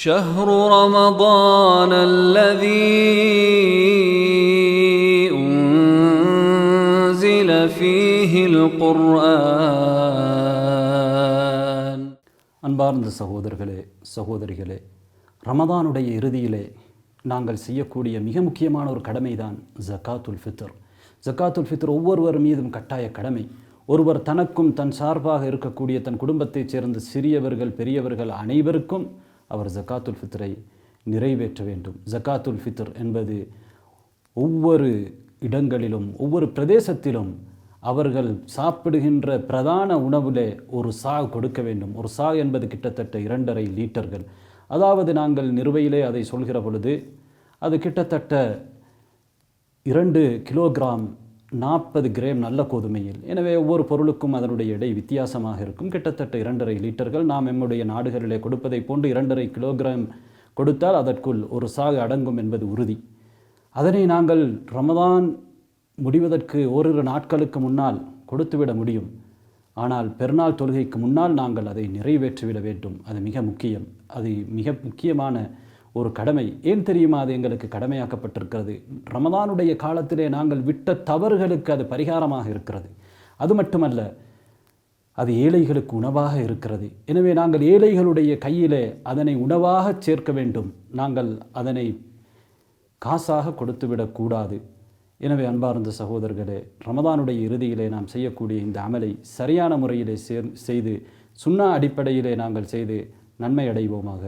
شهر رمضان الذي أنزل فيه القرآن. அன்பார்ந்த சகோதரர்களே சகோதரிகளே, ரமதானுடைய இறுதியிலே நாங்கள் செய்யக்கூடிய மிக முக்கியமான ஒரு கடமைதான் ஜக்காத்துல் ஃபித்ர். ஜக்காத்துல் ஃபித்ர் ஒவ்வொருவர் மீதும் கட்டாய கடமை. ஒருவர் தனக்கும் தன் சார்பாக இருக்கக்கூடிய தன் குடும்பத்தைச் சேர்ந்த சிறியவர்கள் பெரியவர்கள் அனைவருக்கும் அவர் ஜக்காத்துல் ஃபித்ரை நிறைவேற்ற வேண்டும். ஜக்காத்துல் ஃபித்ர் என்பது ஒவ்வொரு இடங்களிலும் ஒவ்வொரு பிரதேசத்திலும் அவர்கள் சாப்பிடுகின்ற பிரதான உணவிலே ஒரு சா கொடுக்க வேண்டும். ஒரு சா என்பது கிட்டத்தட்ட 2.5 லிட்டர்கள். அதாவது நாங்கள் நிறுவையிலே அதை சொல்கிற பொழுது அது கிட்டத்தட்ட 2 கிலோகிராம் 40 கிராம் நல்ல கோதுமையில். எனவே ஒவ்வொரு பொருளுக்கும் அதனுடைய எடை வித்தியாசமாக இருக்கும். கிட்டத்தட்ட 2.5 லிட்டர்கள் நாம் நம்முடைய நாடுகளிலே கொடுப்பதை போன்று 2.5 கிலோகிராம் கொடுத்தால் அதற்குள் ஒரு சாகு அடங்கும் என்பது உறுதி. அதனை நாங்கள் ரமதான் முடிவதற்கு ஓரிரு நாட்களுக்கு முன்னால் கொடுத்துவிட முடியும். ஆனால் பெருநாள் தொழுகைக்கு முன்னால் நாங்கள் அதை நிறைவேற்றிவிட வேண்டும். அது மிக முக்கியம். அது மிக முக்கியமான ஒரு கடமை. ஏன் தெரியுமா அது எங்களுக்கு கடமையாக்கப்பட்டிருக்கிறது? ரமதானுடைய காலத்திலே நாங்கள் விட்ட தவறுகளுக்கு அது பரிகாரமாக இருக்கிறது. அது மட்டுமல்ல, அது ஏழைகளுக்கு உணவாக இருக்கிறது. எனவே நாங்கள் ஏழைகளுடைய கையிலே அதனை உணவாக சேர்க்க வேண்டும். நாங்கள் அதனை காசாக கொடுத்துவிடக்கூடாது. எனவே அன்பார்ந்த சகோதரர்களே, ரமதானுடைய இறுதியிலே நாம் செய்யக்கூடிய இந்த அமலை சரியான முறையிலே செய்து சுன்னா அடிப்படையிலே நாங்கள் செய்து நன்மை அடைவோமாக.